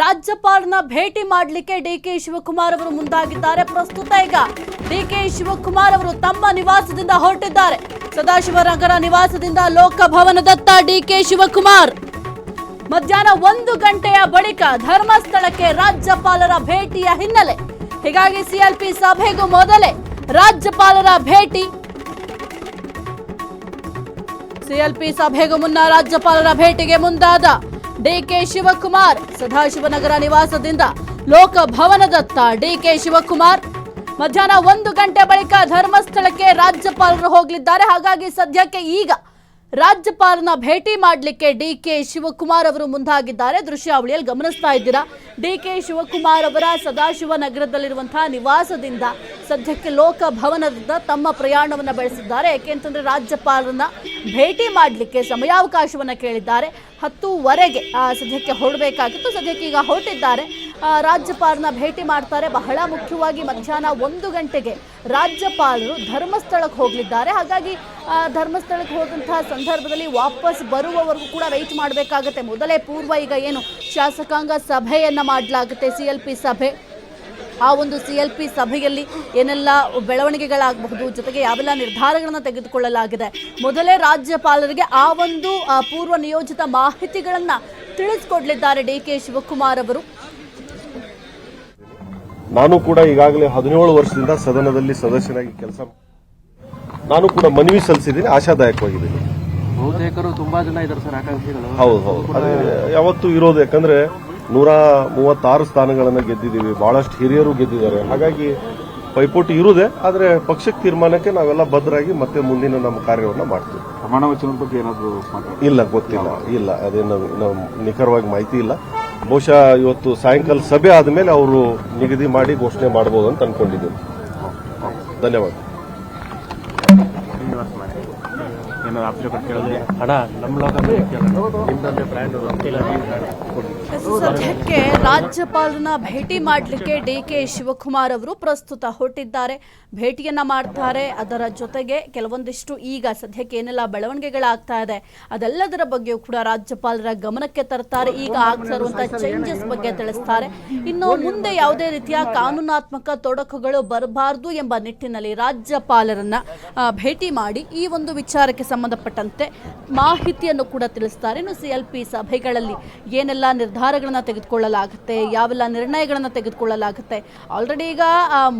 ರಾಜ್ಯಪಾಲರನ್ನ ಭೇಟಿ ಮಾಡಲಿಕ್ಕೆ ಡಿಕೆ ಶಿವಕುಮಾರ್ ಅವರು ಮುಂದಾಗಿದ್ದಾರೆ. ಪ್ರಸ್ತುತ ಈಗ ಡಿಕೆ ಶಿವಕುಮಾರ್ ಅವರು ತಮ್ಮ ನಿವಾಸದಿಂದ ಹೊರಟಿದ್ದಾರೆ. ಸದಾಶಿವನಗರ ನಿವಾಸದಿಂದ ಲೋಕಭವನದತ್ತ ಡಿಕೆ ಶಿವಕುಮಾರ್ ಮಧ್ಯಾಹ್ನ 1 ಗಂಟೆಯ ಬಳಿಕ ಧರ್ಮಸ್ಥಳಕ್ಕೆ ರಾಜ್ಯಪಾಲರ ಭೇಟಿಯ ಹಿನ್ನೆಲೆ. ಹೀಗಾಗಿ ಸಿಎಲ್ಪಿ ಸಭೆಗೂ ಮೊದಲೇ ರಾಜ್ಯಪಾಲರ ಭೇಟಿ. ಸಿಎಲ್ಪಿ ಸಭೆಗೂ ಮುನ್ನ ರಾಜ್ಯಪಾಲರ ಭೇಟಿಗೆ ಮುಂದಾದ ಡಿಕೆ ಶಿವಕುಮಾರ್ ಸದಾಶಿವನಗರ ನಿವಾಸದಿಂದ ಲೋಕಭವನದತ್ತ ಡಿಕೆ ಶಿವಕುಮಾರ್ ಮಧ್ಯಾಹ್ನ 1 ಗಂಟೆ ಬಳಿಕ ಧರ್ಮಸ್ಥಳಕ್ಕೆ ರಾಜ್ಯಪಾಲರು ಹೋಗಲಿದ್ದಾರೆ. ಹಾಗಾಗಿ ಸದ್ಯಕ್ಕೆ ಈಗ ರಾಜ್ಯಪಾಲರನ್ನ ಭೇಟಿ ಮಾಡಲಿಕ್ಕೆ ಡಿಕೆ ಶಿವಕುಮಾರ್ ಅವರು ಮುಂದಾಗಿದ್ದಾರೆ. ದೃಶ್ಯಾವಳಿಯಲ್ಲಿ ಗಮನಿಸ್ತಾ ಇದ್ದೀರಾ, ಡಿಕೆ ಶಿವಕುಮಾರ್ ಅವರ ಸದಾಶಿವನಗರದಲ್ಲಿರುವಂತಹ ನಿವಾಸದಿಂದ ಸದ್ಯಕ್ಕೆ ಲೋಕಭವನದಿಂದ ತಮ್ಮ ಪ್ರಯಾಣವನ್ನು ಬೆಳೆಸಿದ್ದಾರೆ. ಯಾಕೆಂತಂದ್ರೆ ರಾಜ್ಯಪಾಲರನ್ನ ಭೇಟಿ ಮಾಡಲಿಕ್ಕೆ ಸಮಯಾವಕಾಶವನ್ನು ಕೇಳಿದ್ದಾರೆ. 10:15ಗೆ ಸದ್ಯಕ್ಕೆ ಹೊರಡಬೇಕಾಗಿತ್ತು. ಸದ್ಯಕ್ಕೆ ಈಗ ಹೊರಟಿದ್ದಾರೆ. ರಾಜ್ಯಪಾಲರನ್ನ ಭೇಟಿ ಮಾಡ್ತಾರೆ. ಬಹಳ ಮುಖ್ಯವಾಗಿ ಮಧ್ಯಾಹ್ನ 1 ಗಂಟೆಗೆ ರಾಜ್ಯಪಾಲರು ಧರ್ಮಸ್ಥಳಕ್ಕೆ ಹೋಗಲಿದ್ದಾರೆ. ಹಾಗಾಗಿ ಧರ್ಮಸ್ಥಳಕ್ಕೆ ಹೋದಂತಹ ಸಂದರ್ಭದಲ್ಲಿ ವಾಪಸ್ ಬರುವವರೆಗೂ ಕೂಡ ವೆಯ್ಟ್ ಮಾಡಬೇಕಾಗುತ್ತೆ. ಮೊದಲೇ ಪೂರ್ವ ಈಗ ಏನು ಶಾಸಕಾಂಗ ಸಭೆಯನ್ನ ಮಾಡಲಾಗುತ್ತೆ, ಸಿಎಲ್ಪಿ ಸಭೆ. ಆ ಒಂದು ಸಿಎಲ್ಪಿ ಸಭೆಯಲ್ಲಿ ಏನೆಲ್ಲ ಬೆಳವಣಿಗೆಗಳಾಗಬಹುದು, ಜೊತೆಗೆ ಯಾವೆಲ್ಲ ನಿರ್ಧಾರಗಳನ್ನು ತೆಗೆದುಕೊಳ್ಳಲಾಗಿದೆ, ಮೊದಲೇ ರಾಜ್ಯಪಾಲರಿಗೆ ಆ ಒಂದು ಪೂರ್ವ ನಿಯೋಜಿತ ಮಾಹಿತಿಗಳನ್ನ ತಿಳಿಸಿಕೊಡಲಿದ್ದಾರೆ ಡಿಕೆ ಶಿವಕುಮಾರ್ ಅವರು. ನಾನು ಕೂಡ ಈಗಾಗಲೇ 17 ವರ್ಷದಿಂದ ಸದನದಲ್ಲಿ ಸದಸ್ಯನಾಗಿ ಕೆಲಸ, ನಾನು ಕೂಡ ಮನವಿ ಸಲ್ಲಿಸಿದ್ದೀನಿ. ಆಶಾದಾಯಕವಾಗಿದ್ದೀನಿ. ಬಹುತೇಕರು ತುಂಬಾ ಜನ ಇದ್ದಾರೆ ಸರ್ ಆಕಾಂಕ್ಷಿಗಳು. ಹೌದು, ಅದೇ ಯಾವತ್ತೂ ಇರೋದು. ಯಾಕಂದ್ರೆ 136 ಸ್ಥಾನಗಳನ್ನು ಗೆದ್ದಿದ್ದೀವಿ, ಬಹಳಷ್ಟು ಹಿರಿಯರು ಗೆದ್ದಿದ್ದಾರೆ. ಹಾಗಾಗಿ ಪೈಪೋಟಿ ಇರುವುದೇ, ಆದರೆ ಪಕ್ಷಕ್ಕೆ ತೀರ್ಮಾನಕ್ಕೆ ನಾವೆಲ್ಲ ಬದ್ಧರಾಗಿ ಮತ್ತೆ ಮುಂದಿನ ನಮ್ಮ ಕಾರ್ಯವನ್ನು ಮಾಡ್ತೀವಿ. ಪ್ರಮಾಣ ವಚನದ ಬಗ್ಗೆ ಏನಾದರೂ ಇಲ್ಲ, ಗೊತ್ತಿಲ್ಲ, ಇಲ್ಲ, ಅದೇನು ನಾವು ನಿಖರವಾಗಿ ಮಾಹಿತಿ ಇಲ್ಲ. ಬಹುಶಃ ಇವತ್ತು ಸಾಯಂಕಾಲ ಸಭೆ ಆದಮೇಲೆ ಅವರು ನಿಗದಿ ಮಾಡಿ ಘೋಷಣೆ ಮಾಡಬಹುದು ಅಂತ ಅನ್ಕೊಂಡಿದ್ದೀನಿ. ಧನ್ಯವಾದ. ಸದ್ಯಕ್ಕೆ ರಾಜ್ಯಪಾಲರನ್ನ ಭೇಟಿ ಮಾಡಲಿಕ್ಕೆ ಡಿಕೆ ಶಿವಕುಮಾರ್ ಅವರು ಪ್ರಸ್ತುತ ಹೊರಟಿದ್ದಾರೆ. ಭೇಟಿಯನ್ನ ಮಾಡ್ತಾರೆ. ಅದರ ಜೊತೆಗೆ ಕೆಲವೊಂದಿಷ್ಟು ಈಗ ಸದ್ಯಕ್ಕೆ ಏನೆಲ್ಲ ಬೆಳವಣಿಗೆಗಳಾಗ್ತಾ ಇದೆ ಅದೆಲ್ಲದರ ಬಗ್ಗೆಯೂ ಕೂಡ ರಾಜ್ಯಪಾಲರ ಗಮನಕ್ಕೆ ತರ್ತಾರೆ. ಈಗ ಆಗ್ತಾ ಇರುವಂತಹ ಚೇಂಜಸ್ ಬಗ್ಗೆ ತಿಳಿಸ್ತಾರೆ. ಇನ್ನು ಮುಂದೆ ಯಾವುದೇ ರೀತಿಯ ಕಾನೂನಾತ್ಮಕ ತೊಡಕುಗಳು ಬರಬಾರದು ಎಂಬ ನಿಟ್ಟಿನಲ್ಲಿ ರಾಜ್ಯಪಾಲರನ್ನ ಭೇಟಿ ಮಾಡಿ ಈ ಒಂದು ವಿಚಾರಕ್ಕೆ ಸಂಬಂಧಪಟ್ಟಂತೆ ಮಾಹಿತಿಯನ್ನು ಕೂಡ ತಿಳಿಸ್ತಾರೆ. ಇನ್ನು ಸಿಎಲ್ಪಿ ಸಭೆಗಳಲ್ಲಿ ಏನೆಲ್ಲ ನಿರ್ಧಾರಗಳನ್ನು ತೆಗೆದುಕೊಳ್ಳಲಾಗುತ್ತೆ, ಯಾವೆಲ್ಲ ನಿರ್ಣಯಗಳನ್ನು ತೆಗೆದುಕೊಳ್ಳಲಾಗುತ್ತೆ, ಆಲ್ರೆಡಿ ಈಗ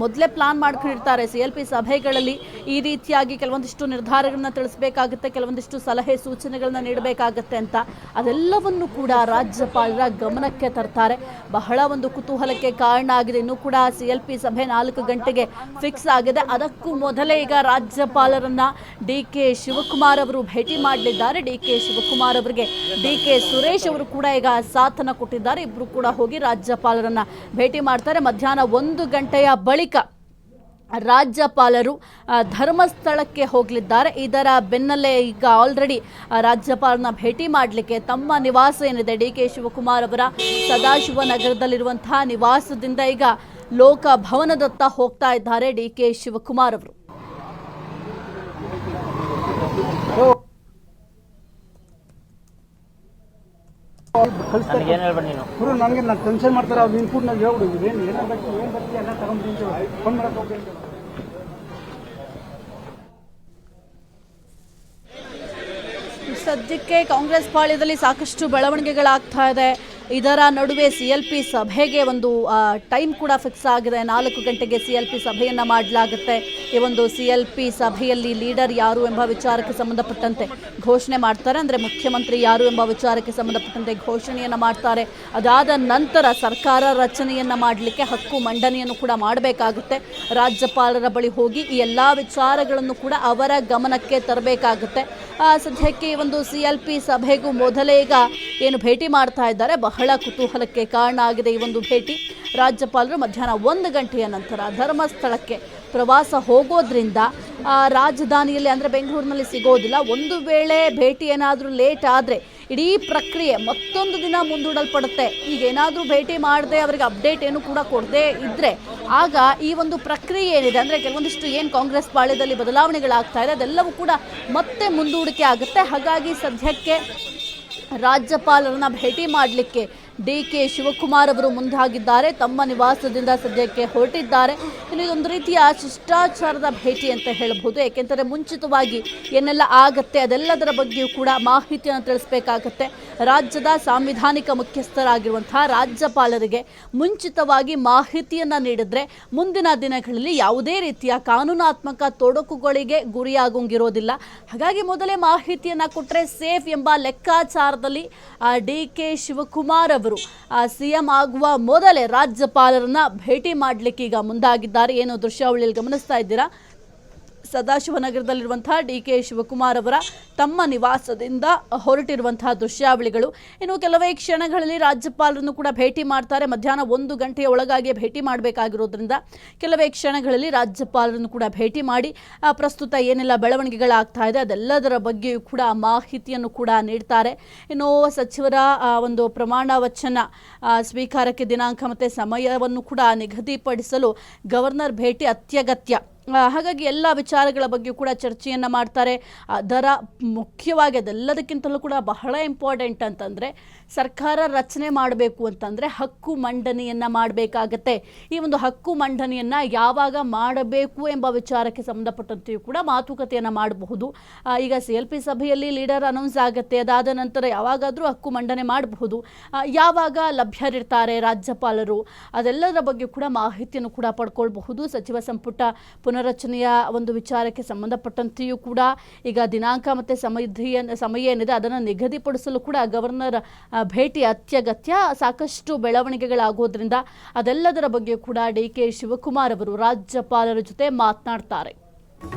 ಮೊದಲೇ ಪ್ಲಾನ್ ಮಾಡ್ಕೊಂಡಿರ್ತಾರೆ. ಸಿಎಲ್ಪಿ ಸಭೆಗಳಲ್ಲಿ ಈ ರೀತಿಯಾಗಿ ಕೆಲವೊಂದಿಷ್ಟು ನಿರ್ಧಾರಗಳನ್ನ ತಿಳಿಸಬೇಕಾಗುತ್ತೆ, ಕೆಲವೊಂದಿಷ್ಟು ಸಲಹೆ ಸೂಚನೆಗಳನ್ನ ನೀಡಬೇಕಾಗತ್ತೆ ಅಂತ. ಅದೆಲ್ಲವನ್ನು ಕೂಡ ರಾಜ್ಯಪಾಲರ ಗಮನಕ್ಕೆ ತರ್ತಾರೆ. ಬಹಳ ಒಂದು ಕುತೂಹಲಕ್ಕೆ ಕಾರಣ ಆಗಿದೆ. ಇನ್ನೂ ಕೂಡ ಸಿಎಲ್ಪಿ ಸಭೆ 4 ಗಂಟೆಗೆ ಫಿಕ್ಸ್ ಆಗಿದೆ. ಅದಕ್ಕೂ ಮೊದಲೇ ಈಗ ರಾಜ್ಯಪಾಲರನ್ನ ಡಿಕೆ ಶಿವಕುಮಾರ್ ಅವರು ಭೇಟಿ ಮಾಡಲಿದ್ದಾರೆ. ಡಿಕೆ ಶಿವಕುಮಾರ್ ಅವರಿಗೆ ಡಿಕೆ ಸುರೇಶ್ ಅವರು ಕೂಡ ಈಗ ಸಾಥನ್ನ ಕೊಟ್ಟಿದ್ದಾರೆ. ಇಬ್ರು ಕೂಡ ಹೋಗಿ ರಾಜ್ಯಪಾಲರನ್ನ ಭೇಟಿ ಮಾಡ್ತಾರೆ. ಮಧ್ಯಾಹ್ನ 1 ಗಂಟೆಯ ಬಳಿಕ ರಾಜ್ಯಪಾಲರು ಧರ್ಮಸ್ಥಳಕ್ಕೆ ಹೋಗಲಿದ್ದಾರೆ. ಇದರ ಬೆನ್ನಲ್ಲೇ ಈಗ ಆಲ್ರೆಡಿ ರಾಜ್ಯಪಾಲರನ್ನ ಭೇಟಿ ಮಾಡಲಿಕ್ಕೆ ತಮ್ಮ ನಿವಾಸ ಏನಿದೆ ಡಿಕೆ ಶಿವಕುಮಾರ್ ಅವರ ಸದಾಶಿವನಗರದಲ್ಲಿರುವಂತಹ ನಿವಾಸದಿಂದ ಈಗ ಲೋಕಭವನದತ್ತ ಹೋಗ್ತಾ ಇದ್ದಾರೆ ಡಿಕೆ ಶಿವಕುಮಾರ್ ಅವರು. ನನಗೆ ನಾನು ಟೆನ್ಷನ್ ಮಾಡ್ತಾರೆ. ಅವ್ರು ಇನ್ಪುಟ್ ನಾವು ಹೇಳ್ಬಿಡು ಏನು ಬರ್ತೀವಿ ಎಲ್ಲ ತಗೊಂಡ್ಬಿಟ್ಟು ಫೋನ್ ಮಾಡಕ್ಕೆ ಹೋಗಿ. ಸದ್ಯಕ್ಕೆ ಕಾಂಗ್ರೆಸ್ ಪಾಳ್ಯದಲ್ಲಿ ಸಾಕಷ್ಟು ಬೆಳವಣಿಗೆಗಳಾಗ್ತಾ ಇದೆ. ಇದರ ನಡುವೆ ಸಿಎಲ್ಪಿ ಸಭೆಗೆ ಒಂದು ಟೈಮ್ ಕೂಡ ಫಿಕ್ಸ್ ಆಗಿದೆ. 4 ಗಂಟೆಗೆ ಸಿಎಲ್ಪಿ ಸಭೆಯನ್ನು ಮಾಡಲಾಗುತ್ತೆ. ಈ ಒಂದು ಸಿಎಲ್ಪಿ ಸಭೆಯಲ್ಲಿ ಲೀಡರ್ ಯಾರು ಎಂಬ ವಿಚಾರಕ್ಕೆ ಸಂಬಂಧಪಟ್ಟಂತೆ ಘೋಷಣೆ ಮಾಡ್ತಾರೆ. ಅಂದರೆ ಮುಖ್ಯಮಂತ್ರಿ ಯಾರು ಎಂಬ ವಿಚಾರಕ್ಕೆ ಸಂಬಂಧಪಟ್ಟಂತೆ ಘೋಷಣೆಯನ್ನು ಮಾಡ್ತಾರೆ. ಅದಾದ ನಂತರ ಸರ್ಕಾರ ರಚನೆಯನ್ನು ಮಾಡಲಿಕ್ಕೆ ಹಕ್ಕು ಮಂಡನೆಯನ್ನು ಕೂಡ ಮಾಡಬೇಕಾಗುತ್ತೆ. ರಾಜ್ಯಪಾಲರ ಬಳಿ ಹೋಗಿ ಈ ಎಲ್ಲ ವಿಚಾರಗಳನ್ನು ಕೂಡ ಅವರ ಗಮನಕ್ಕೆ ತರಬೇಕಾಗುತ್ತೆ. ಸದ್ಯಕ್ಕೆ ಈ ಒಂದು ಸಿಎಲ್ಪಿ ಸಭೆಗೂ ಮೊದಲೇ ಈಗ ಏನು ಭೇಟಿ ಮಾಡ್ತಾ ಇದ್ದಾರೆ, ಬಹಳ ಕುತೂಹಲಕ್ಕೆ ಕಾರಣ ಆಗಿದೆ ಈ ಒಂದು ಭೇಟಿ. ರಾಜ್ಯಪಾಲರು ಮಧ್ಯಾಹ್ನ 1 ಗಂಟೆಯ ನಂತರ ಧರ್ಮಸ್ಥಳಕ್ಕೆ ಪ್ರವಾಸ ಹೋಗೋದ್ರಿಂದ ರಾಜಧಾನಿಯಲ್ಲಿ ಅಂದರೆ ಬೆಂಗಳೂರಿನಲ್ಲಿ ಸಿಗೋದಿಲ್ಲ. ಒಂದು ವೇಳೆ ಭೇಟಿ ಏನಾದರೂ ಲೇಟ್ ಆದರೆ ಇಡೀ ಪ್ರಕ್ರಿಯೆ ಮತ್ತೊಂದು ದಿನ ಮುಂದೂಡಲ್ಪಡುತ್ತೆ. ಈಗ ಏನಾದರೂ ಭೇಟಿ ಮಾಡದೆ ಅವರಿಗೆ ಅಪ್ಡೇಟ್ ಏನು ಕೂಡ ಕೊಡದೇ ಇದ್ದರೆ ಆಗ ಈ ಒಂದು ಪ್ರಕ್ರಿಯೆ ಏನಿದೆ ಅಂದರೆ ಕೆಲವೊಂದಿಷ್ಟು ಏನು ಕಾಂಗ್ರೆಸ್ ಪಾಳ್ಯದಲ್ಲಿ ಬದಲಾವಣೆಗಳಾಗ್ತಾ ಇದೆ ಅದೆಲ್ಲವೂ ಕೂಡ ಮತ್ತೆ ಮುಂದೂಡಿಕೆ ಆಗುತ್ತೆ. ಹಾಗಾಗಿ ಸದ್ಯಕ್ಕೆ ರಾಜ್ಯಪಾಲರನ್ನ ಭೇಟಿ ಮಾಡಲಿಕ್ಕೆ ಡಿ.ಕೆ. ಶಿವಕುಮಾರ್ ಅವರು ಮುಂದಾಗಿದ್ದಾರೆ. ತಮ್ಮ ನಿವಾಸದಿಂದ ಸದ್ಯಕ್ಕೆ ಹೊರಟಿದ್ದಾರೆ. ಇನ್ನು ಇದೊಂದು ರೀತಿಯ ಶಿಷ್ಟಾಚಾರದ ಭೇಟಿ ಅಂತ ಹೇಳಬಹುದು. ಏಕೆಂದರೆ ಮುಂಚಿತವಾಗಿ ಏನೆಲ್ಲ ಆಗತ್ತೆ ಅದೆಲ್ಲದರ ಬಗ್ಗೆಯೂ ಕೂಡ ಮಾಹಿತಿಯನ್ನು ತಿಳಿಸಬೇಕಾಗತ್ತೆ. ರಾಜ್ಯದ ಸಾಂವಿಧಾನಿಕ ಮುಖ್ಯಸ್ಥರಾಗಿರುವಂತಹ ರಾಜ್ಯಪಾಲರಿಗೆ ಮುಂಚಿತವಾಗಿ ಮಾಹಿತಿಯನ್ನ ನೀಡಿದ್ರೆ ಮುಂದಿನ ದಿನಗಳಲ್ಲಿ ಯಾವುದೇ ರೀತಿಯ ಕಾನೂನಾತ್ಮಕ ತೊಡಕುಗಳಿಗೆ ಗುರಿಯಾಗೋಂಗಿರೋದಿಲ್ಲ. ಹಾಗಾಗಿ ಮೊದಲೇ ಮಾಹಿತಿಯನ್ನ ಕೊಟ್ಟರೆ ಸೇಫ್ ಎಂಬ ಲೆಕ್ಕಾಚಾರದಲ್ಲಿ ಡಿ.ಕೆ. ಶಿವಕುಮಾರ್ ಅವರು ಸಿಎಂ ಆಗುವ ಮೊದಲೇ ರಾಜ್ಯಪಾಲರನ್ನ ಭೇಟಿ ಮಾಡಲಿಕ್ಕೆ ಈಗ ಮುಂದಾಗಿದ್ದಾರೆ. ಏನು ದೃಶ್ಯಾವಳಿಯಲ್ಲಿ ಗಮನಿಸ್ತಾ ಇದ್ದೀರಾ, ಸದಾಶಿವನಗರದಲ್ಲಿರುವಂತಹ ಡಿ.ಕೆ. ಶಿವಕುಮಾರ್ ಅವರ ತಮ್ಮ ನಿವಾಸದಿಂದ ಹೊರಟಿರುವಂತಹ ದೃಶ್ಯಾವಳಿಗಳು. ಇನ್ನು ಕೆಲವೇ ಕ್ಷಣಗಳಲ್ಲಿ ರಾಜ್ಯಪಾಲರನ್ನು ಕೂಡ ಭೇಟಿ ಮಾಡ್ತಾರೆ. ಮಧ್ಯಾಹ್ನ 1 ಗಂಟೆಯ ಒಳಗಾಗಿ ಭೇಟಿ ಮಾಡಬೇಕಾಗಿರೋದ್ರಿಂದ ಕೆಲವೇ ಕ್ಷಣಗಳಲ್ಲಿ ರಾಜ್ಯಪಾಲರನ್ನು ಕೂಡ ಭೇಟಿ ಮಾಡಿ ಪ್ರಸ್ತುತ ಏನೆಲ್ಲ ಬೆಳವಣಿಗೆಗಳಾಗ್ತಾ ಇದೆ ಅದೆಲ್ಲದರ ಬಗ್ಗೆಯೂ ಕೂಡ ಮಾಹಿತಿಯನ್ನು ಕೂಡ ನೀಡ್ತಾರೆ. ಇನ್ನು ಸಚಿವರ ಒಂದು ಪ್ರಮಾಣ ವಚನ ಸ್ವೀಕಾರಕ್ಕೆ ದಿನಾಂಕ ಮತ್ತು ಸಮಯವನ್ನು ಕೂಡ ನಿಗದಿಪಡಿಸಲು ಗವರ್ನರ್ ಭೇಟಿ ಅತ್ಯಗತ್ಯ. ಹಾಗಾಗಿ ಎಲ್ಲ ವಿಚಾರಗಳ ಬಗ್ಗೆ ಕೂಡ ಚರ್ಚೆಯನ್ನ ಮಾಡ್ತಾರೆ. ಅದರ ಮುಖ್ಯವಾಗಿ ಅದೆಲ್ಲದಕ್ಕಿಂತಲೂ ಕೂಡ ಬಹಳ ಇಂಪಾರ್ಟೆಂಟ್ ಅಂತಂದ್ರೆ ಸರ್ಕಾರ ರಚನೆ ಮಾಡಬೇಕು ಅಂತಂದ್ರೆ ಹಕ್ಕು ಮಂಡನೆಯನ್ನ ಮಾಡಬೇಕಾಗತ್ತೆ. ಈ ಒಂದು ಹಕ್ಕು ಮಂಡನೆಯನ್ನ ಯಾವಾಗ ಮಾಡಬೇಕು ಎಂಬ ವಿಚಾರಕ್ಕೆ ಸಂಬಂಧಪಟ್ಟಂತೆಯೂ ಕೂಡ ಮಾತುಕತೆಯನ್ನ ಮಾಡಬಹುದು. ಈಗ CLP ಸಭೆಯಲ್ಲಿ ಲೀಡರ್ ಅನೌನ್ಸ್ ಆಗುತ್ತೆ. ಅದಾದ ನಂತರ ಯಾವಾಗಾದ್ರೂ ಹಕ್ಕು ಮಂಡನೆ ಮಾಡಬಹುದು. ಯಾವಾಗ ಲಭ್ಯರಿರ್ತಾರೆ ರಾಜ್ಯಪಾಲರು ಅದೆಲ್ಲದರ ಬಗ್ಗೆ ಕೂಡ ಮಾಹಿತಿಯನ್ನು ಕೂಡ ಪಡ್ಕೊಳ್ಬಹುದು. ಸಚಿವ ಸಂಪುಟ ಪುನರಚನೆಯ ಒಂದು ವಿಚಾರಕ್ಕೆ ಸಂಬಂಧಪಟ್ಟಂತೆಯೂ ಕೂಡ ಈಗ ದಿನಾಂಕ ಮತ್ತು ಸಮಯ ಏನಿದೆ ಅದನ್ನು ನಿಗದಿಪಡಿಸಲು ಕೂಡ ಗವರ್ನರ್ ಭೇಟಿ ಅತ್ಯಗತ್ಯ. ಸಾಕಷ್ಟು ಬೆಳವಣಿಗೆಗಳಾಗೋದ್ರಿಂದ ಅದೆಲ್ಲದರ ಬಗ್ಗೆ ಕೂಡ ಡಿ.ಕೆ. ಶಿವಕುಮಾರ್ ಅವರು ರಾಜ್ಯಪಾಲರ ಜೊತೆ ಮಾತನಾಡ್ತಾರೆ.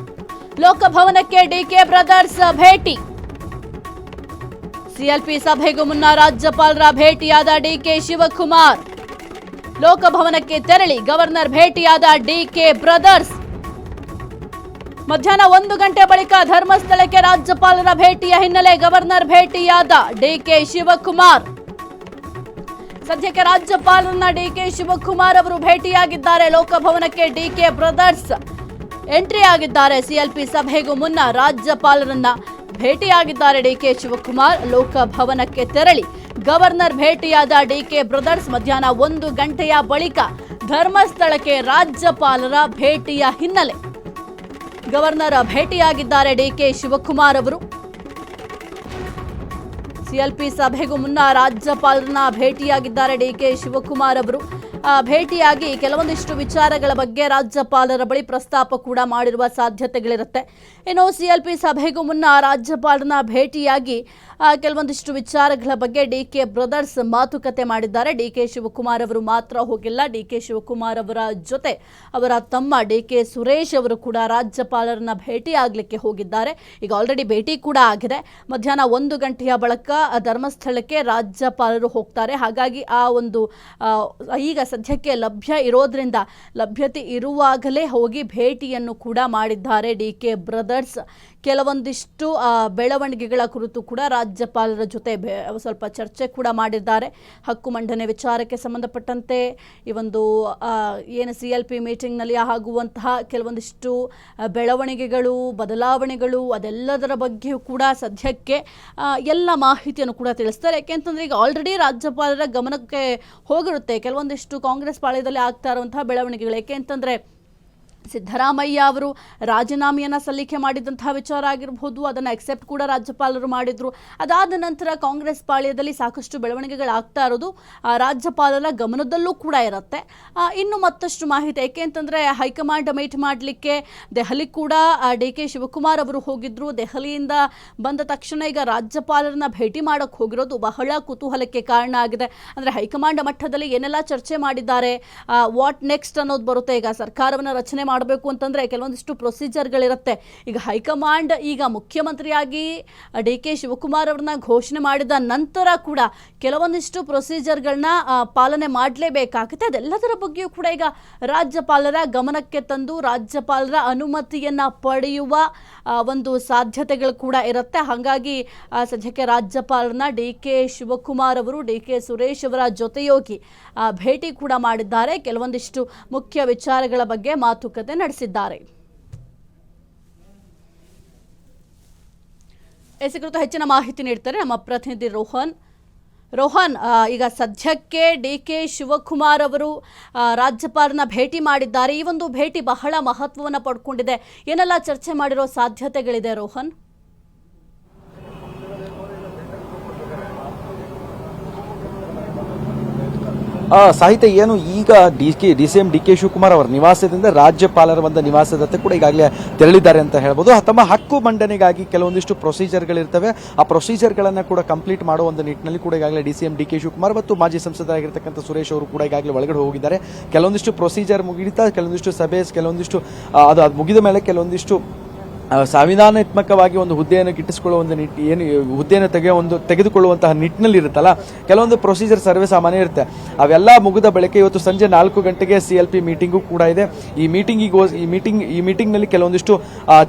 ಲೋಕಭವನಕ್ಕೆ ಡಿ.ಕೆ. ಬ್ರದರ್ಸ್ ಭೇಟಿ. CLP ಸಭೆಗೂ ಮುನ್ನ ರಾಜ್ಯಪಾಲರ ಭೇಟಿಯಾದ ಡಿ.ಕೆ. ಶಿವಕುಮಾರ್. ಲೋಕಭವನಕ್ಕೆ ತೆರಳಿ ಗವರ್ನರ್ ಭೇಟಿಯಾದ ಡಿ.ಕೆ. ಬ್ರದರ್ಸ್. ಮಧ್ಯಾಹ್ನ 1 ಗಂಟೆ ಬಳಿಕ ಧರ್ಮಸ್ಥಳಕ್ಕೆ ರಾಜ್ಯಪಾಲರ ಭೇಟಿಯ ಹಿನ್ನೆಲೆ ಗವರ್ನರ್ ಭೇಟಿಯಾದ ಡಿ.ಕೆ. ಶಿವಕುಮಾರ್. ಸದ್ಯಕ್ಕೆ ರಾಜ್ಯಪಾಲರನ್ನ ಡಿ.ಕೆ. ಶಿವಕುಮಾರ್ ಅವರು ಭೇಟಿಯಾಗಿದ್ದಾರೆ. ಲೋಕಭವನಕ್ಕೆ ಡಿ.ಕೆ. ಬ್ರದರ್ಸ್ ಎಂಟ್ರಿ ಆಗಿದ್ದಾರೆ. CLP ಸಭೆಗೂ ಮುನ್ನ ರಾಜ್ಯಪಾಲರನ್ನ ಭೇಟಿಯಾಗಿದ್ದಾರೆ ಡಿ.ಕೆ. ಶಿವಕುಮಾರ್. ಲೋಕಭವನಕ್ಕೆ ತೆರಳಿ ಗವರ್ನರ್ ಭೇಟಿಯಾದ ಡಿ.ಕೆ. ಬ್ರದರ್ಸ್. ಮಧ್ಯಾಹ್ನ 1 ಗಂಟೆಯ ಬಳಿಕ ಧರ್ಮಸ್ಥಳಕ್ಕೆ ರಾಜ್ಯಪಾಲರ ಭೇಟಿಯ ಹಿನ್ನೆಲೆ ಗವರ್ನರ್ ಭೇಟಿಯಾಗಿದ್ದಾರೆ ಡಿ.ಕೆ. ಶಿವಕುಮಾರ್ ಅವರು. CLP ಸಭೆಗೂ ಮುನ್ನ ರಾಜ್ಯಪಾಲರನ್ನ ಭೇಟಿಯಾಗಿದ್ದಾರೆ ಡಿ.ಕೆ. ಶಿವಕುಮಾರ್ ಅವರು. ಭೇಟಿಯಾಗಿ ಕೆಲವೊಂದಿಷ್ಟು ವಿಚಾರಗಳ ಬಗ್ಗೆ ರಾಜ್ಯಪಾಲರ ಬಳಿ ಪ್ರಸ್ತಾಪ ಕೂಡ ಮಾಡಿರುವ ಸಾಧ್ಯತೆಗಳಿರುತ್ತೆ. ಇನ್ನು CLP ಸಭೆಗೂ ಮುನ್ನ ರಾಜ್ಯಪಾಲರನ್ನ ಭೇಟಿಯಾಗಿ ಕೆಲವೊಂದಿಷ್ಟು ವಿಚಾರಗಳ ಬಗ್ಗೆ ಡಿ.ಕೆ. ಬ್ರದರ್ಸ್ ಮಾತುಕತೆ ಮಾಡಿದ್ದಾರೆ. ಡಿ.ಕೆ. ಶಿವಕುಮಾರ್ ಅವರು ಮಾತ್ರ ಹೋಗಿಲ್ಲ. ಡಿ.ಕೆ. ಶಿವಕುಮಾರ್ ಅವರ ಜೊತೆ ಅವರ ತಮ್ಮ ಡಿ.ಕೆ. ಸುರೇಶ್ ಅವರು ಕೂಡ ರಾಜ್ಯಪಾಲರನ್ನ ಭೇಟಿ ಆಗಲಿಕ್ಕೆ ಹೋಗಿದ್ದಾರೆ. ಈಗ ಆಲ್ರೆಡಿ ಭೇಟಿ ಕೂಡ ಆಗಿದೆ. ಮಧ್ಯಾಹ್ನ 1 ಗಂಟೆಯ ಬಳಿಕ ಧರ್ಮಸ್ಥಳಕ್ಕೆ ರಾಜ್ಯಪಾಲರು ಹೋಗ್ತಾರೆ. ಹಾಗಾಗಿ ಆ ಒಂದು ಈಗ ಸದ್ಯಕ್ಕೆ ಲಭ್ಯತೆ ಇರುವಾಗಲೇ ಹೋಗಿ ಭೇಟಿಯನ್ನು ಕೂಡ ಮಾಡಿದ್ದಾರೆ ಡಿ.ಕೆ. ಬ್ರದರ್ಸ್. ಕೆಲವೊಂದಿಷ್ಟು ಬೆಳವಣಿಗೆಗಳ ಕುರಿತು ಕೂಡ ರಾಜ್ಯಪಾಲರ ಜೊತೆ ಸ್ವಲ್ಪ ಚರ್ಚೆ ಕೂಡ ಮಾಡಿದ್ದಾರೆ. ಹಕ್ಕು ಮಂಡನೆ ವಿಚಾರಕ್ಕೆ ಸಂಬಂಧಪಟ್ಟಂತೆ ಈ ಒಂದು ಏನು CLP ಮೀಟಿಂಗ್ನಲ್ಲಿ ಆಗುವಂತಹ ಕೆಲವೊಂದಿಷ್ಟು ಬೆಳವಣಿಗೆಗಳು ಬದಲಾವಣೆಗಳು ಅದೆಲ್ಲದರ ಬಗ್ಗೆಯೂ ಕೂಡ ಸದ್ಯಕ್ಕೆ ಎಲ್ಲ ಮಾಹಿತಿಯನ್ನು ಕೂಡ ತಿಳಿಸ್ತಾರೆ. ಯಾಕೆಂತಂದ್ರೆ ಈಗ ಆಲ್ರೆಡಿ ರಾಜ್ಯಪಾಲರ ಗಮನಕ್ಕೆ ಹೋಗಿರುತ್ತೆ ಕೆಲವೊಂದಿಷ್ಟು ಕಾಂಗ್ರೆಸ್ ಪಾಳ್ಯದಲ್ಲಿ ಆಗ್ತಾ ಇರುವಂತಹ ಬೆಳವಣಿಗೆಗಳು. ಯಾಕೆಂತಂದ್ರೆ ಸಿದ್ದರಾಮಯ್ಯ ಅವರು ರಾಜೀನಾಮೆಯನ್ನು ಸಲ್ಲಿಕೆ ಮಾಡಿದಂತಹ ವಿಚಾರ ಆಗಿರಬಹುದು, ಅದನ್ನು ಎಕ್ಸೆಪ್ಟ್ ಕೂಡ ರಾಜ್ಯಪಾಲರು ಮಾಡಿದ್ರು. ಅದಾದ ನಂತರ ಕಾಂಗ್ರೆಸ್ ಪಾಳ್ಯದಲ್ಲಿ ಸಾಕಷ್ಟು ಬೆಳವಣಿಗೆಗಳಾಗ್ತಾ ಇರೋದು ರಾಜ್ಯಪಾಲರ ಗಮನದಲ್ಲೂ ಕೂಡ ಇರುತ್ತೆ. ಇನ್ನು ಮತ್ತಷ್ಟು ಮಾಹಿತಿ ಏಕೆಂತಂದರೆ ಹೈಕಮಾಂಡ್ ಮೀಟ್ ಮಾಡಲಿಕ್ಕೆ ದೆಹಲಿ ಕೂಡ ಡಿ.ಕೆ. ಶಿವಕುಮಾರ್ ಅವರು ಹೋಗಿದ್ರು. ದೆಹಲಿಯಿಂದ ಬಂದ ತಕ್ಷಣ ಈಗ ರಾಜ್ಯಪಾಲರನ್ನ ಭೇಟಿ ಮಾಡೋಕ್ಕೆ ಹೋಗಿರೋದು ಬಹಳ ಕುತೂಹಲಕ್ಕೆ ಕಾರಣ ಆಗಿದೆ. ಅಂದರೆ ಹೈಕಮಾಂಡ್ ಮಟ್ಟದಲ್ಲಿ ಏನೆಲ್ಲ ಚರ್ಚೆ ಮಾಡಿದ್ದಾರೆ, ವಾಟ್ ನೆಕ್ಸ್ಟ್ ಅನ್ನೋದು ಬರುತ್ತೆ. ಈಗ ಸರ್ಕಾರವನ್ನು ರಚನೆ ಮಾಡಬೇಕು ಅಂತಂದ್ರೆ ಕೆಲವೊಂದಿಷ್ಟು ಪ್ರೊಸೀಜರ್ಗಳಿರುತ್ತೆ. ಈಗ ಹೈಕಮಾಂಡ್ ಈಗ ಮುಖ್ಯಮಂತ್ರಿಯಾಗಿ ಡಿ.ಕೆ. ಶಿವಕುಮಾರ್ ಅವ್ರನ್ನ ಘೋಷಣೆ ಮಾಡಿದ ನಂತರ ಕೂಡ ಕೆಲವೊಂದಿಷ್ಟು ಪ್ರೊಸೀಜರ್ಗಳನ್ನ ಪಾಲನೆ ಮಾಡಲೇಬೇಕಾಗುತ್ತೆ. ಅದೆಲ್ಲದರ ಬಗ್ಗೆಯೂ ಕೂಡ ಈಗ ರಾಜ್ಯಪಾಲರ ಗಮನಕ್ಕೆ ತಂದು ರಾಜ್ಯಪಾಲರ ಅನುಮತಿಯನ್ನ ಪಡೆಯುವ ಒಂದು ಸಾಧ್ಯತೆಗಳು ಕೂಡ ಇರುತ್ತೆ. ಹಾಗಾಗಿ ಸದ್ಯಕ್ಕೆ ರಾಜ್ಯಪಾಲರನ್ನ ಡಿ.ಕೆ. ಶಿವಕುಮಾರ್ ಅವರು ಡಿ.ಕೆ. ಸುರೇಶ್ ಅವರ ಜೊತೆಯೋಗಿ ಭೇಟಿ ಕೂಡ ಮಾಡಿದ್ದಾರೆ. ಕೆಲವೊಂದಿಷ್ಟು ಮುಖ್ಯ ವಿಚಾರಗಳ ಬಗ್ಗೆ ಮಾತುಕತೆ ನಡೆಸಿದ್ದಾರೆ. ಈ ಕುರಿತು ಹೆಚ್ಚಿನ ಮಾಹಿತಿ ನೀಡ್ತಾರೆ ನಮ್ಮ ಪ್ರತಿನಿಧಿ ರೋಹನ್. ರೋಹನ್, ಈಗ ಸದ್ಯಕ್ಕೆ ಡಿ.ಕೆ. ಶಿವಕುಮಾರ್ ಅವರು ರಾಜ್ಯಪಾಲರನ್ನ ಭೇಟಿ ಮಾಡಿದ್ದಾರೆ. ಈ ಒಂದು ಭೇಟಿ ಬಹಳ ಮಹತ್ವವನ್ನು ಪಡ್ಕೊಂಡಿದೆ. ಏನೆಲ್ಲ ಚರ್ಚೆ ಮಾಡಿರೋ ಸಾಧ್ಯತೆಗಳಿದೆ ರೋಹನ್? ಸಾಹಿತ್ಯ ಏನು ಈಗ ಡಿ.ಸಿ.ಎಂ ಡಿ.ಕೆ. ಶಿವಕುಮಾರ್ ಅವರ ನಿವಾಸದಿಂದ ರಾಜ್ಯಪಾಲರ ಒಂದು ನಿವಾಸದತ್ತ ಕೂಡ ಈಗಾಗಲೇ ತೆರಳಿದ್ದಾರೆ ಅಂತ ಹೇಳ್ಬೋದು. ತಮ್ಮ ಹಕ್ಕು ಮಂಡನೆಗಾಗಿ ಕೆಲವೊಂದಿಷ್ಟು ಪ್ರೊಸೀಜರ್ಗಳಿರ್ತವೆ. ಆ ಪ್ರೊಸೀಜರ್ಗಳನ್ನು ಕೂಡ ಕಂಪ್ಲೀಟ್ ಮಾಡುವ ಒಂದು ನಿಟ್ಟಿನಲ್ಲಿ ಕೂಡ ಈಗಾಗಲೇ ಡಿ.ಸಿ.ಎಂ ಡಿ.ಕೆ. ಶಿವಕುಮಾರ್ ಮತ್ತು ಮಾಜಿ ಸಂಸದರಾಗಿರ್ತಕ್ಕಂಥ ಸುರೇಶ್ ಅವರು ಕೂಡ ಈಗಾಗಲೇ ಒಳಗಡೆ ಹೋಗಿದ್ದಾರೆ. ಕೆಲವೊಂದಿಷ್ಟು ಪ್ರೊಸೀಜರ್ ಮುಗಿತಾ, ಕೆಲವೊಂದಿಷ್ಟು ಸಭೆ, ಕೆಲವೊಂದಿಷ್ಟು ಅದು ಮುಗಿದ ಮೇಲೆ ಕೆಲವೊಂದಿಷ್ಟು ಸಂವಿಧಾನಾತ್ಮಕವಾಗಿ ಒಂದು ಹುದ್ದೆಯನ್ನು ಗಿಟ್ಟಿಸಿಕೊಳ್ಳುವ ಒಂದು ಏನು ಹುದ್ದೆಯನ್ನು ತೆಗೆದುಕೊಳ್ಳುವಂತಹ ನಿಟ್ಟಿನಲ್ಲಿ ಇರುತ್ತಲ್ಲ, ಕೆಲವೊಂದು ಪ್ರೊಸೀಜರ್ ಸರ್ವೇ ಸಾಮಾನ್ಯ ಇರುತ್ತೆ. ಅವೆಲ್ಲ ಮುಗಿದ ಬಳಿಕ ಇವತ್ತು ಸಂಜೆ 4 ಗಂಟೆಗೆ CLP ಮೀಟಿಂಗು ಕೂಡ ಇದೆ. ಈ ಮೀಟಿಂಗ್ನಲ್ಲಿ ಕೆಲವೊಂದಿಷ್ಟು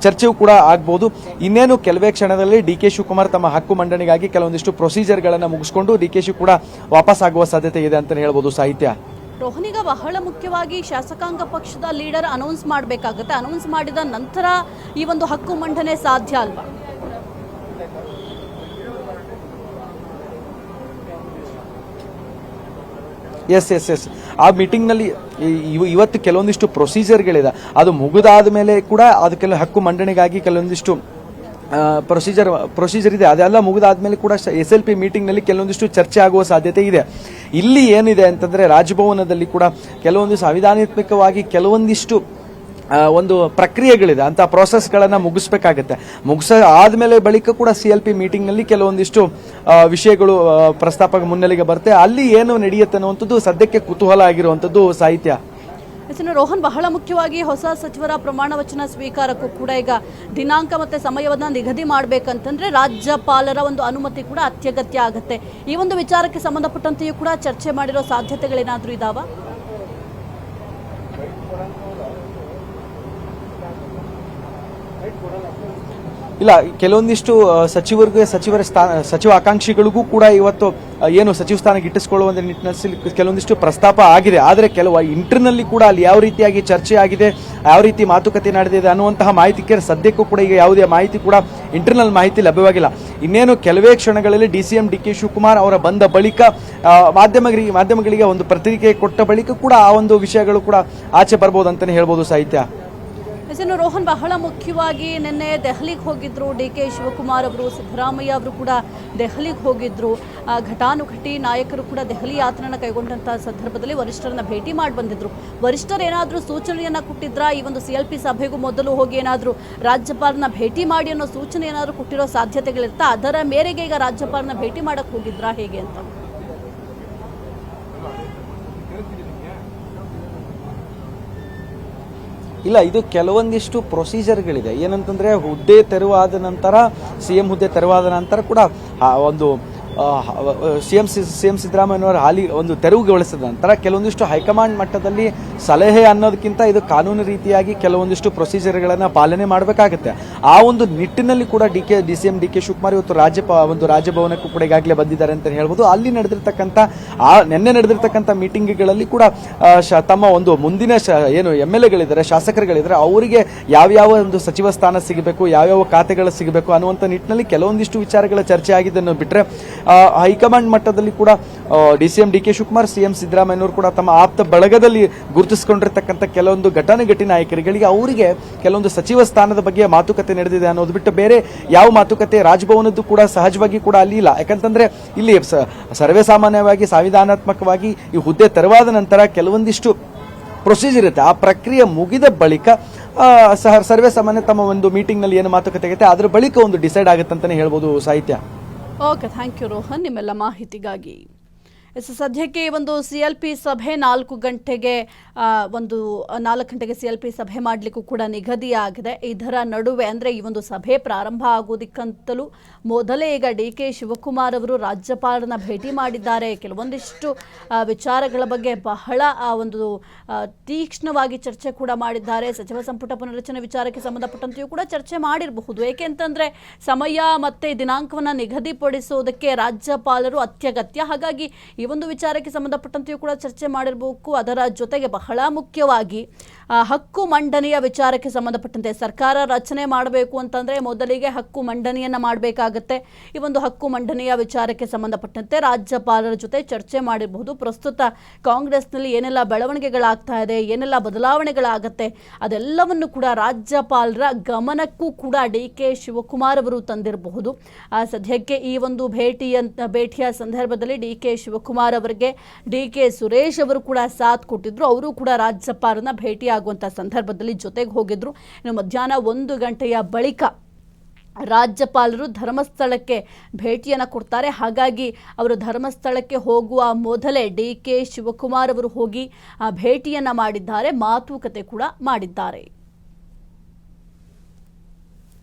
ಚರ್ಚೆಯೂ ಕೂಡ ಆಗ್ಬೋದು. ಇನ್ನೇನು ಕೆಲವೇ ಕ್ಷಣದಲ್ಲಿ ಡಿ.ಕೆ. ಶಿವಕುಮಾರ್ ತಮ್ಮ ಹಕ್ಕು ಮಂಡನೆಗಾಗಿ ಕೆಲವೊಂದಿಷ್ಟು ಪ್ರೊಸೀಜರ್ಗಳನ್ನು ಮುಗಿಸಿಕೊಂಡು ಡಿ.ಕೆ. ಶಿವ ಕೂಡ ವಾಪಸ್ ಆಗುವ ಸಾಧ್ಯತೆ ಇದೆ ಅಂತ ಹೇಳ್ಬೋದು ಸಾಹಿತ್ಯ. ರೋಹನಿಗ ಬಹಳ ಮುಖ್ಯವಾಗಿ ಶಾಸಕಾಂಗ ಪಕ್ಷದ ಲೀಡರ್ ಅನೌನ್ಸ್ ಮಾಡಬೇಕಾಗುತ್ತೆ. ಅನೌನ್ಸ್ ಮಾಡಿದ ನಂತರ ಈ ಒಂದು ಹಕ್ಕು ಮಂಡನೆ ಸಾಧ್ಯ ಅಲ್ವಾ? ಎಸ್ ಆ ಮೀಟಿಂಗ್ನಲ್ಲಿ ಇವತ್ತು ಕೆಲವೊಂದಿಷ್ಟು ಪ್ರೊಸೀಜರ್ಗಳಿದೆ. ಅದು ಮುಗಿದಾದ ಮೇಲೆ ಕೂಡ ಅದಕ್ಕೆಲ್ಲ ಹಕ್ಕು ಮಂಡನೆಗಾಗಿ ಕೆಲವೊಂದಿಷ್ಟು ಪ್ರೊಸೀಜರ್ ಇದೆ. ಅದೆಲ್ಲ ಮುಗಿದಾದ್ಮೇಲೆ ಕೂಡ SLP ಮೀಟಿಂಗ್ನಲ್ಲಿ ಕೆಲವೊಂದಿಷ್ಟು ಚರ್ಚೆ ಆಗುವ ಸಾಧ್ಯತೆ ಇದೆ. ಇಲ್ಲಿ ಏನಿದೆ ಅಂತಂದ್ರೆ ರಾಜಭವನದಲ್ಲಿ ಕೂಡ ಕೆಲವೊಂದು ಸಂವಿಧಾನಾತ್ಮಕವಾಗಿ ಕೆಲವೊಂದಿಷ್ಟು ಒಂದು ಪ್ರಕ್ರಿಯೆಗಳಿದೆ. ಅಂತ ಪ್ರಾಸೆಸ್ಗಳನ್ನು ಮುಗಿಸ್ಬೇಕಾಗತ್ತೆ. ಆದ್ಮೇಲೆ ಬಳಿಕ ಕೂಡ CLP ಮೀಟಿಂಗ್ನಲ್ಲಿ ಕೆಲವೊಂದಿಷ್ಟು ವಿಷಯಗಳು ಪ್ರಸ್ತಾಪ ಮುನ್ನೆಲೆಗೆ ಬರುತ್ತೆ. ಅಲ್ಲಿ ಏನು ನಡೆಯುತ್ತೆ ಅನ್ನುವಂಥದ್ದು ಸದ್ಯಕ್ಕೆ ಕುತೂಹಲ ಆಗಿರುವಂಥದ್ದು ಸಾಹಿತ್ಯ. ರೋಹನ್, ಬಹಳ ಮುಖ್ಯವಾಗಿ ಹೊಸ ಸಚಿವರ ಪ್ರಮಾಣ ವಚನ ಸ್ವೀಕಾರಕ್ಕೂ ಕೂಡ ಈಗ ದಿನಾಂಕ ಮತ್ತೆ ಸಮಯವನ್ನ ನಿಗದಿ ಮಾಡಬೇಕಂತಂದ್ರೆ ರಾಜ್ಯಪಾಲರ ಒಂದು ಅನುಮತಿ ಕೂಡ ಅತ್ಯಗತ್ಯ ಆಗುತ್ತೆ. ಈ ಒಂದು ವಿಚಾರಕ್ಕೆ ಸಂಬಂಧಪಟ್ಟಂತೆಯೂ ಕೂಡ ಚರ್ಚೆ ಮಾಡಿರೋ ಸಾಧ್ಯತೆಗಳೇನಾದ್ರೂ ಇದಾವ? ಇಲ್ಲ, ಕೆಲವೊಂದಿಷ್ಟು ಸಚಿವ ಆಕಾಂಕ್ಷಿಗಳಿಗೂ ಕೂಡ ಇವತ್ತು ಏನು ಸಚಿವ ಸ್ಥಾನ ಗಿಟ್ಟಿಸಿಕೊಳ್ಳುವ ನಿಟ್ಟಿನಲ್ಲಿ ಕೆಲವೊಂದಿಷ್ಟು ಪ್ರಸ್ತಾಪ ಆಗಿದೆ. ಆದರೆ ಕೆಲವು ಇಂಟರ್ನಲ್ಲಿ ಕೂಡ ಅಲ್ಲಿ ಯಾವ ರೀತಿಯಾಗಿ ಚರ್ಚೆ ಆಗಿದೆ, ಯಾವ ರೀತಿ ಮಾತುಕತೆ ನಡೆದಿದೆ ಅನ್ನುವಂತಹ ಮಾಹಿತಿ ಸದ್ಯಕ್ಕೂ ಕೂಡ ಈಗ ಯಾವುದೇ ಮಾಹಿತಿ ಕೂಡ ಇಂಟರ್ನಲ್ ಮಾಹಿತಿ ಲಭ್ಯವಾಗಿಲ್ಲ. ಇನ್ನೇನು ಕೆಲವೇ ಕ್ಷಣಗಳಲ್ಲಿ ಡಿ.ಸಿ.ಎಂ ಡಿ.ಕೆ. ಶಿವಕುಮಾರ್ ಅವರ ಬಂದ ಬಳಿಕ ಮಾಧ್ಯಮಗಳಿಗೆ ಒಂದು ಪತ್ರಿಕೆ ಕೊಟ್ಟ ಬಳಿಕ ಕೂಡ ಆ ಒಂದು ವಿಷಯಗಳು ಕೂಡ ಆಚೆ ಬರ್ಬೋದು ಅಂತಾನೆ ಹೇಳ್ಬೋದು ಸಾಹಿತ್ಯ. ರೋಹನ್, ಬಹಳ ಮುಖ್ಯವಾಗಿ ನಿನ್ನೆ ದೆಹಲಿಗೆ ಹೋಗಿದ್ರು ಡಿ.ಕೆ. ಶಿವಕುಮಾರ್ ಅವರು, ಸಿದ್ದರಾಮಯ್ಯ ಅವರು ಕೂಡ ದೆಹಲಿಗೆ ಹೋಗಿದ್ರು. ಘಟಾನುಘಟಿ ನಾಯಕರು ಕೂಡ ದೆಹಲಿ ಯಾತ್ರೆಯನ್ನು ಕೈಗೊಂಡಂತಹ ಸಂದರ್ಭದಲ್ಲಿ ವರಿಷ್ಠರನ್ನ ಭೇಟಿ ಮಾಡಿ ಬಂದಿದ್ರು. ವರಿಷ್ಠರು ಏನಾದರೂ ಸೂಚನೆಯನ್ನ ಕೊಟ್ಟಿದ್ರಾ? ಈ ಒಂದು CLP ಸಭೆಗೂ ಮೊದಲು ಹೋಗಿ ಏನಾದರೂ ರಾಜ್ಯಪಾಲರನ್ನ ಭೇಟಿ ಮಾಡಿ ಅನ್ನೋ ಸೂಚನೆ ಏನಾದರೂ ಕೊಟ್ಟಿರೋ ಸಾಧ್ಯತೆಗಳಿರ್ತಾ? ಅದರ ಮೇರೆಗೆ ಈಗ ರಾಜ್ಯಪಾಲರನ್ನ ಭೇಟಿ ಮಾಡಕ್ ಹೋಗಿದ್ರಾ ಹೇಗೆ ಅಂತ? ಇಲ್ಲ, ಇದು ಕೆಲವೊಂದಿಷ್ಟು ಪ್ರೊಸೀಜರ್ಗಳಿದೆ. ಏನಂತಂದ್ರೆ ಹುದ್ದೆ ತೆರವಾದ ನಂತರ CM ಹುದ್ದೆ ತೆರವಾದ ನಂತರ ಕೂಡ ಒಂದು ಸಿಎಂ ಸಿದ್ದರಾಮಯ್ಯನವರ ಹಾಲಿ ಒಂದು ತೆರವುಗೊಳಿಸಿದ ನಂತರ ಕೆಲವೊಂದಿಷ್ಟು ಹೈಕಮಾಂಡ್ ಮಟ್ಟದಲ್ಲಿ ಸಲಹೆ ಅನ್ನೋದಕ್ಕಿಂತ ಇದು ಕಾನೂನು ರೀತಿಯಾಗಿ ಕೆಲವೊಂದಿಷ್ಟು ಪ್ರೊಸೀಜರ್ಗಳನ್ನು ಪಾಲನೆ ಮಾಡಬೇಕಾಗುತ್ತೆ. ಆ ಒಂದು ನಿಟ್ಟಿನಲ್ಲಿ ಕೂಡ ಡಿ.ಸಿ.ಎಂ ಡಿ.ಕೆ. ಶಿವಕುಮಾರ್ ಇವತ್ತು ರಾಜಭವನಕ್ಕೂ ಕೂಡ ಈಗಾಗಲೇ ಬಂದಿದ್ದಾರೆ ಅಂತ ಹೇಳ್ಬೋದು. ಅಲ್ಲಿ ನಿನ್ನೆ ನಡೆದಿರ್ತಕ್ಕಂಥ ಮೀಟಿಂಗ್ಗಳಲ್ಲಿ ಕೂಡ ತಮ್ಮ ಒಂದು ಮುಂದಿನ ಏನು MLAಗಳಿದ್ದಾರೆ, ಶಾಸಕರುಗಳಿದ್ದಾರೆ, ಅವರಿಗೆ ಯಾವ್ಯಾವ ಒಂದು ಸಚಿವ ಸ್ಥಾನ ಸಿಗಬೇಕು, ಯಾವ್ಯಾವ ಖಾತೆಗಳು ಸಿಗಬೇಕು ಅನ್ನುವಂಥ ನಿಟ್ಟಿನಲ್ಲಿ ಕೆಲವೊಂದಿಷ್ಟು ವಿಚಾರಗಳ ಚರ್ಚೆ ಆಗಿದ್ದನ್ನು ಬಿಟ್ಟರೆ ಹೈಕಮಾಂಡ್ ಮಟ್ಟದಲ್ಲಿ ಕೂಡ ಡಿ.ಸಿ.ಎಂ ಡಿ.ಕೆ. ಶಿವಕುಮಾರ್, CM ಸಿದ್ದರಾಮಯ್ಯನವರು ಕೂಡ ತಮ್ಮ ಆಪ್ತ ಬಳಗದಲ್ಲಿ ಗುರುತಿಸಿಕೊಂಡಿರ್ತಕ್ಕಂಥ ಕೆಲವೊಂದು ಘಟಾನುಘಟಿ ನಾಯಕರುಗಳಿಗೆ ಅವರಿಗೆ ಕೆಲವೊಂದು ಸಚಿವ ಸ್ಥಾನದ ಬಗ್ಗೆ ಮಾತುಕತೆ ನಡೆದಿದೆ ಅನ್ನೋದು ಬಿಟ್ಟು ಬೇರೆ ಯಾವ ಮಾತುಕತೆ ರಾಜಭವನದ್ದು ಕೂಡ ಸಹಜವಾಗಿ ಕೂಡ ಅಲ್ಲಿ ಇಲ್ಲ. ಯಾಕಂತಂದ್ರೆ ಇಲ್ಲಿ ಸರ್ವೇ ಸಾಮಾನ್ಯವಾಗಿ ಸಂವಿಧಾನಾತ್ಮಕವಾಗಿ ಈ ಹುದ್ದೆ ತೆರವಾದ ನಂತರ ಕೆಲವೊಂದಿಷ್ಟು ಪ್ರೊಸೀಜರ್ ಇರುತ್ತೆ. ಆ ಪ್ರಕ್ರಿಯೆ ಮುಗಿದ ಬಳಿಕ ಸರ್ವೇ ಸಾಮಾನ್ಯ ತಮ್ಮ ಒಂದು ಮೀಟಿಂಗ್ನಲ್ಲಿ ಏನು ಮಾತುಕತೆ ಆಗುತ್ತೆ ಅದರ ಬಳಿಕ ಒಂದು ಡಿಸೈಡ್ ಆಗುತ್ತೆ ಅಂತಾನೆ ಹೇಳ್ಬೋದು ಸಾಹಿತ್ಯ. ಓಕೆ, ಥ್ಯಾಂಕ್ ಯು ರೋಹನ್ ನಿಮ್ಮೆಲ್ಲ ಮಾಹಿತಿಗಾಗಿ. ಸದ್ಯಕ್ಕೆ ಒಂದು CLP ಸಭೆ 4 ಗಂಟೆಗೆ CLP ಸಭೆ ಮಾಡಲಿಕ್ಕೂ ಕೂಡ ನಿಗದಿಯಾಗಿದೆ. ಇದರ ನಡುವೆ ಅಂದರೆ ಈ ಒಂದು ಸಭೆ ಪ್ರಾರಂಭ ಆಗೋದಕ್ಕಂತಲೂ ಮೊದಲೇ ಈಗ ಡಿ.ಕೆ. ಶಿವಕುಮಾರ್ ಅವರು ರಾಜ್ಯಪಾಲರನ್ನ ಭೇಟಿ ಮಾಡಿದ್ದಾರೆ. ಕೆಲವೊಂದಿಷ್ಟು ವಿಚಾರಗಳ ಬಗ್ಗೆ ಬಹಳ ಒಂದು ತೀಕ್ಷ್ಣವಾಗಿ ಚರ್ಚೆ ಕೂಡ ಮಾಡಿದ್ದಾರೆ. ಸಚಿವ ಸಂಪುಟ ಪುನರಚನೆ ವಿಚಾರಕ್ಕೆ ಸಂಬಂಧಪಟ್ಟಂತೆಯೂ ಕೂಡ ಚರ್ಚೆ ಮಾಡಿರಬಹುದು. ಏಕೆಂತಂದರೆ ಸಮಯ ಮತ್ತು ದಿನಾಂಕವನ್ನು ನಿಗದಿಪಡಿಸೋದಕ್ಕೆ ರಾಜ್ಯಪಾಲರು ಅತ್ಯಗತ್ಯ. ಹಾಗಾಗಿ ಈ ಒಂದು ವಿಚಾರಕ್ಕೆ ಸಂಬಂಧಪಟ್ಟಂತೆಯೂ ಕೂಡ ಚರ್ಚೆ ಮಾಡಿರಬೇಕು. ಅದರ ಜೊತೆಗೆ ಬಹಳ ಮುಖ್ಯವಾಗಿ ಹಕ್ಕು ಮಂಡನೆಯ ವಿಚಾರಕ್ಕೆ ಸಂಬಂಧಪಟ್ಟಂತೆ ಸರ್ಕಾರ ರಚನೆ ಮಾಡಬೇಕು ಅಂತಂದ್ರೆ ಮೊದಲಿಗೆ ಹಕ್ಕು ಮಂಡನೆಯನ್ನ ಮಾಡಬೇಕಾಗತ್ತೆ. ಈ ಒಂದು ಹಕ್ಕು ಮಂಡನೆಯ ವಿಚಾರಕ್ಕೆ ಸಂಬಂಧಪಟ್ಟಂತೆ ರಾಜ್ಯಪಾಲರ ಜೊತೆ ಚರ್ಚೆ ಮಾಡಿರಬಹುದು. ಪ್ರಸ್ತುತ ಕಾಂಗ್ರೆಸ್ನಲ್ಲಿ ಏನೆಲ್ಲ ಬೆಳವಣಿಗೆಗಳಾಗ್ತಾ ಇದೆ, ಏನೆಲ್ಲ ಬದಲಾವಣೆಗಳಾಗತ್ತೆ, ಅದೆಲ್ಲವನ್ನು ಕೂಡ ರಾಜ್ಯಪಾಲರ ಗಮನಕ್ಕೂ ಕೂಡ DK ಶಿವಕುಮಾರ್ ಅವರು ತಂದಿರಬಹುದು. ಸದ್ಯಕ್ಕೆ ಈ ಒಂದು ಭೇಟಿಯ ಸಂದರ್ಭದಲ್ಲಿ DK ಶಿವಕುಮಾರ್ ಅವರಿಗೆ DK ಸುರೇಶ್ ಅವರು ಕೂಡ ಸಾಥ್ ಕೊಟ್ಟಿದ್ರು. ಅವರು ಕೂಡ ರಾಜ್ಯಪಾಲರನ್ನ ಭೇಟಿಯಾಗುವಂಥ ಸಂದರ್ಭದಲ್ಲಿ ಜೊತೆಗೆ ಹೋಗಿದ್ರು. ಇನ್ನು ಮಧ್ಯಾಹ್ನ 1 ಗಂಟೆಯ ಬಳಿಕ ರಾಜ್ಯಪಾಲರು ಧರ್ಮಸ್ಥಳಕ್ಕೆ ಭೇಟಿಯನ್ನು ಕೊಡ್ತಾರೆ. ಹಾಗಾಗಿ ಅವರು ಧರ್ಮಸ್ಥಳಕ್ಕೆ ಹೋಗುವ ಮೊದಲೇ DK ಶಿವಕುಮಾರ್ ಅವರು ಹೋಗಿ ಭೇಟಿಯನ್ನು ಮಾಡಿದ್ದಾರೆ, ಮಾತುಕತೆ ಕೂಡ ಮಾಡಿದ್ದಾರೆ.